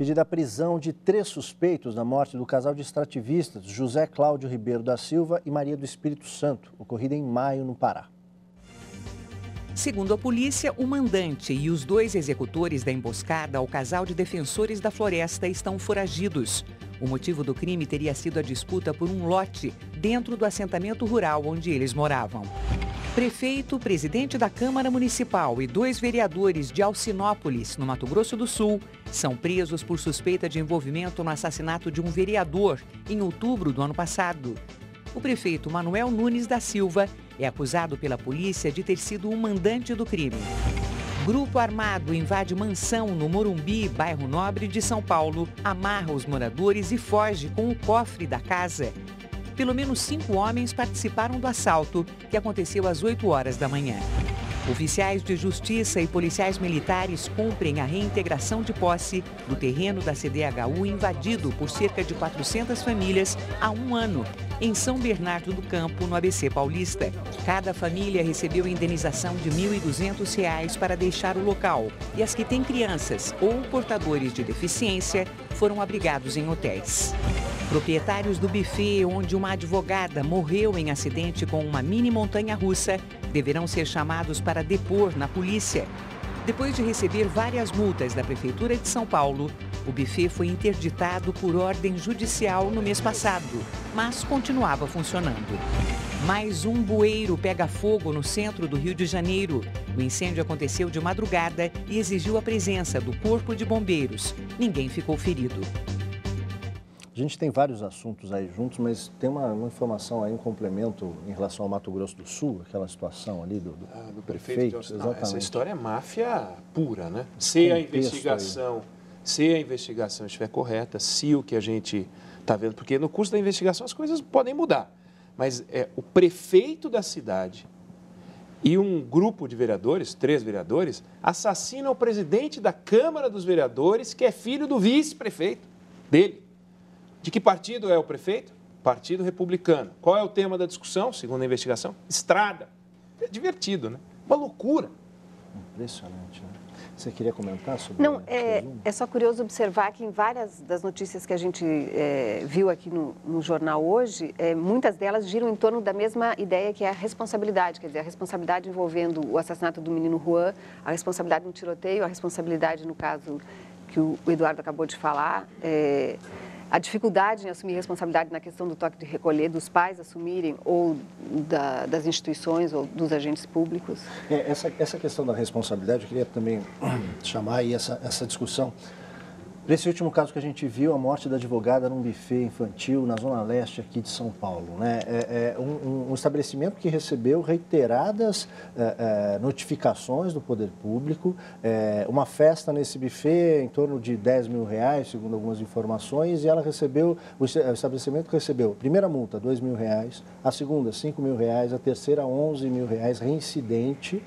pedida a prisão de 3 suspeitos da morte do casal de extrativistas José Cláudio Ribeiro da Silva e Maria do Espírito Santo, ocorrida em maio no Pará. Segundo a polícia, o mandante e os 2 executores da emboscada ao casal de defensores da floresta estão foragidos. O motivo do crime teria sido a disputa por um lote dentro do assentamento rural onde eles moravam. Prefeito, presidente da Câmara Municipal e 2 vereadores de Alcinópolis, no Mato Grosso do Sul, são presos por suspeita de envolvimento no assassinato de um vereador em outubro do ano passado. O prefeito Manuel Nunes da Silva é acusado pela polícia de ter sido o mandante do crime. Grupo armado invade mansão no Morumbi, bairro Nobre de São Paulo, amarra os moradores e foge com o cofre da casa. Pelo menos 5 homens participaram do assalto, que aconteceu às 8 horas da manhã. Oficiais de justiça e policiais militares cumprem a reintegração de posse do terreno da CDHU invadido por cerca de 400 famílias há 1 ano, em São Bernardo do Campo, no ABC Paulista. Cada família recebeu indenização de R$ 1.200 para deixar o local, e as que têm crianças ou portadores de deficiência foram abrigados em hotéis. Proprietários do buffet onde uma advogada morreu em acidente com uma mini montanha-russa deverão ser chamados para depor na polícia. Depois de receber várias multas da Prefeitura de São Paulo, o buffet foi interditado por ordem judicial no mês passado, mas continuava funcionando. Mais um bueiro pega fogo no centro do Rio de Janeiro. O incêndio aconteceu de madrugada e exigiu a presença do Corpo de Bombeiros. Ninguém ficou ferido. A gente tem vários assuntos aí juntos, mas tem uma informação aí, um complemento em relação ao Mato Grosso do Sul, aquela situação ali do prefeito. Essa história é máfia pura, né? Se a investigação estiver correta, se o que a gente está vendo, porque no curso da investigação as coisas podem mudar, mas o prefeito da cidade e um grupo de vereadores, 3 vereadores, assassinam o presidente da Câmara dos Vereadores, que é filho do vice-prefeito dele. De que partido é o prefeito? Partido Republicano. Qual é o tema da discussão, segundo a investigação? Estrada. É divertido, né? Uma loucura. Impressionante, né? Você queria comentar sobre Não, é só curioso observar que em várias das notícias que a gente viu aqui no jornal hoje, muitas delas giram em torno da mesma ideia que é a responsabilidade, quer dizer, a responsabilidade envolvendo o assassinato do menino Juan, a responsabilidade no tiroteio, a responsabilidade no caso que o Eduardo acabou de falar, a dificuldade em assumir responsabilidade na questão do toque de recolher, dos pais assumirem, ou das instituições ou dos agentes públicos? Essa questão da responsabilidade, eu queria também chamar aí essa discussão. Para esse último caso que a gente viu, a morte da advogada num buffet infantil na zona leste aqui de São Paulo, né? Um estabelecimento que recebeu reiteradas notificações do poder público, uma festa nesse buffet em torno de R$10 mil, segundo algumas informações, e o estabelecimento recebeu a primeira multa, R$2 mil, a segunda, R$5 mil, a terceira, R$11 mil, reincidente.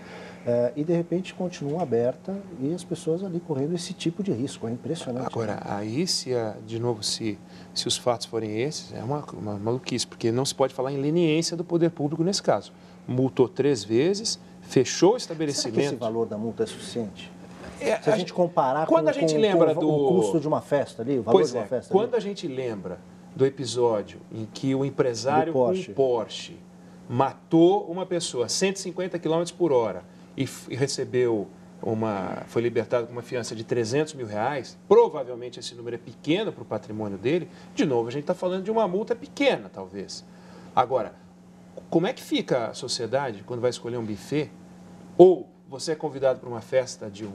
E de repente continua aberta e as pessoas ali correndo esse tipo de risco, é impressionante. Agora, aí se os fatos forem esses, é uma maluquice, porque não se pode falar em leniência do poder público nesse caso. Multou 3 vezes, fechou o estabelecimento. Será que esse valor da multa é suficiente? Se a gente comparar com o custo de uma festa ali, o valor de uma festa quando a gente lembra do episódio em que o empresário com um Porsche matou uma pessoa a 150 km por hora, e foi libertado com uma fiança de R$300 mil, provavelmente esse número é pequeno para o patrimônio dele. De novo, a gente está falando de uma multa pequena, talvez. Agora, como é que fica a sociedade quando vai escolher um buffet? Ou você é convidado para uma festa de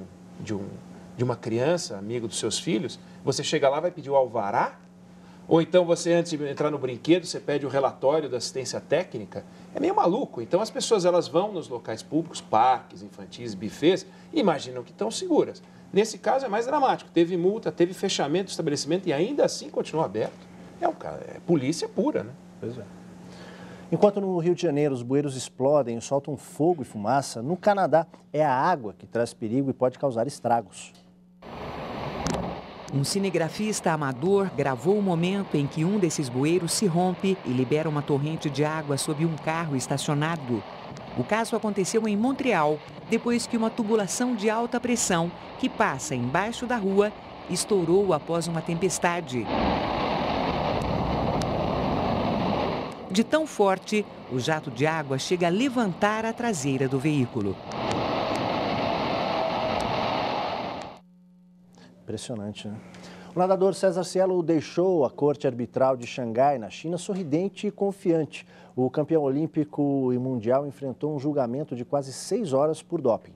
uma criança, amigo dos seus filhos, você chega lá e vai pedir o alvará? Ou então você, antes de entrar no brinquedo, você pede o relatório da assistência técnica? É meio maluco. Então as pessoas elas vão nos locais públicos, parques infantis, buffets, e imaginam que estão seguras. Nesse caso é mais dramático. Teve multa, teve fechamento do estabelecimento e ainda assim continuou aberto. É polícia pura, né? Pois é. Enquanto no Rio de Janeiro os bueiros explodem e soltam fogo e fumaça, no Canadá é a água que traz perigo e pode causar estragos. Um cinegrafista amador gravou o momento em que um desses bueiros se rompe e libera uma torrente de água sob um carro estacionado. O caso aconteceu em Montreal, depois que uma tubulação de alta pressão, que passa embaixo da rua, estourou após uma tempestade. De tão forte, o jato de água chega a levantar a traseira do veículo. Impressionante, né? O nadador César Cielo deixou a corte arbitral de Xangai, na China, sorridente e confiante. O campeão olímpico e mundial enfrentou um julgamento de quase 6 horas por doping.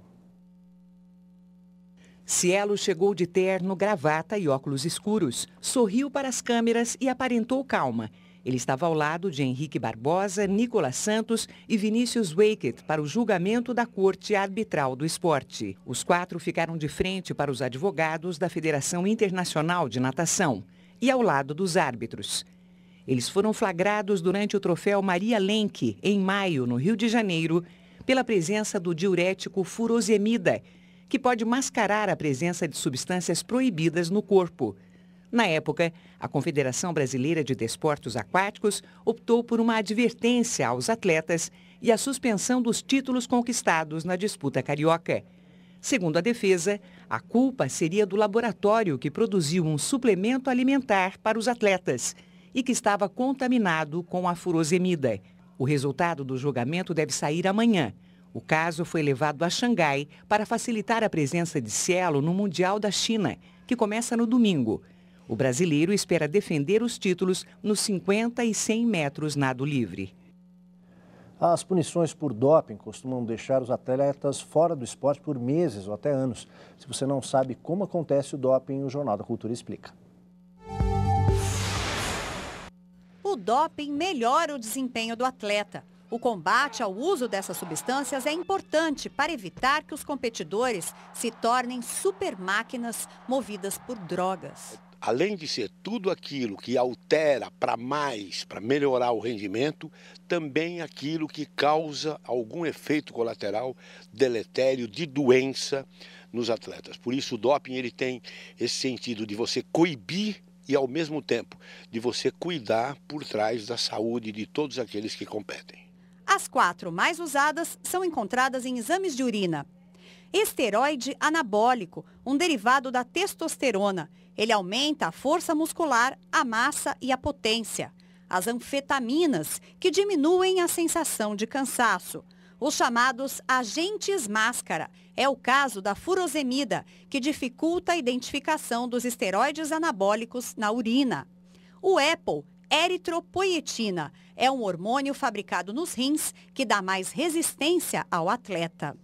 Cielo chegou de terno, gravata e óculos escuros, sorriu para as câmeras e aparentou calma. Ele estava ao lado de Henrique Barbosa, Nicolas Santos e Vinícius Weikert para o julgamento da Corte Arbitral do Esporte. Os 4 ficaram de frente para os advogados da Federação Internacional de Natação e ao lado dos árbitros. Eles foram flagrados durante o troféu Maria Lenk, em maio, no Rio de Janeiro, pela presença do diurético furosemida, que pode mascarar a presença de substâncias proibidas no corpo. Na época, a Confederação Brasileira de Desportos Aquáticos optou por uma advertência aos atletas e a suspensão dos títulos conquistados na disputa carioca. Segundo a defesa, a culpa seria do laboratório que produziu um suplemento alimentar para os atletas e que estava contaminado com a furosemida. O resultado do julgamento deve sair amanhã. O caso foi levado a Xangai para facilitar a presença de Cielo no Mundial da China, que começa no domingo. O brasileiro espera defender os títulos nos 50 e 100 metros nado livre. As punições por doping costumam deixar os atletas fora do esporte por meses ou até anos. Se você não sabe como acontece o doping, o Jornal da Cultura explica. O doping melhora o desempenho do atleta. O combate ao uso dessas substâncias é importante para evitar que os competidores se tornem supermáquinas movidas por drogas. Além de ser tudo aquilo que altera para melhorar o rendimento, também aquilo que causa algum efeito colateral deletério de doença nos atletas. Por isso o doping ele tem esse sentido de você coibir e ao mesmo tempo de você cuidar por trás da saúde de todos aqueles que competem. As 4 mais usadas são encontradas em exames de urina. Esteroide anabólico, um derivado da testosterona. Ele aumenta a força muscular, a massa e a potência. As anfetaminas, que diminuem a sensação de cansaço. Os chamados agentes máscara. É o caso da furosemida, que dificulta a identificação dos esteroides anabólicos na urina. O EPO, eritropoietina, é um hormônio fabricado nos rins que dá mais resistência ao atleta.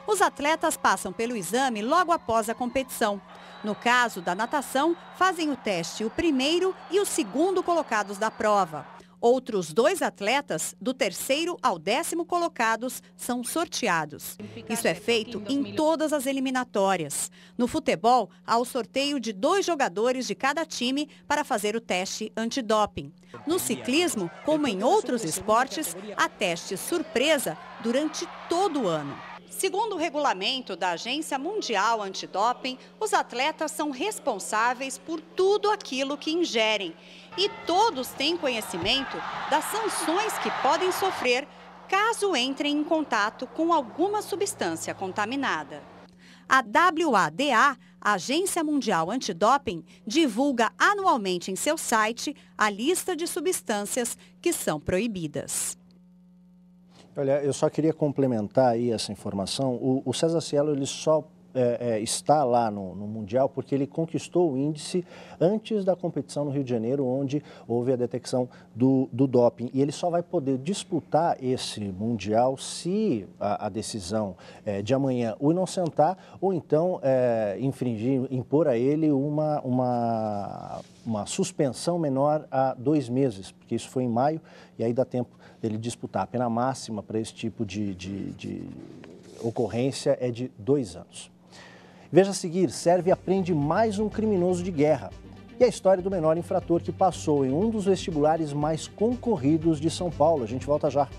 Os atletas passam pelo exame logo após a competição. No caso da natação, fazem o teste o primeiro e o segundo colocados da prova. Outros 2 atletas, do 3º ao 10º colocados, são sorteados. Isso é feito em todas as eliminatórias. No futebol, há o sorteio de 2 jogadores de cada time para fazer o teste antidoping. No ciclismo, como em outros esportes, há teste surpresa durante todo o ano. Segundo o regulamento da Agência Mundial Antidoping, os atletas são responsáveis por tudo aquilo que ingerem. E todos têm conhecimento das sanções que podem sofrer caso entrem em contato com alguma substância contaminada. A WADA, a Agência Mundial Antidoping, divulga anualmente em seu site a lista de substâncias que são proibidas. Olha, eu só queria complementar aí essa informação. O César Cielo, ele só está lá no Mundial porque ele conquistou o índice antes da competição no Rio de Janeiro, onde houve a detecção do doping. E ele só vai poder disputar esse Mundial se a decisão de amanhã o inocentar ou então impor a ele uma suspensão menor a 2 meses, porque isso foi em maio e aí dá tempo dele disputar. A pena máxima para esse tipo de ocorrência é de 2 anos. Veja a seguir, Sérvia prende mais um criminoso de guerra. E a história do menor infrator que passou em um dos vestibulares mais concorridos de São Paulo. A gente volta já.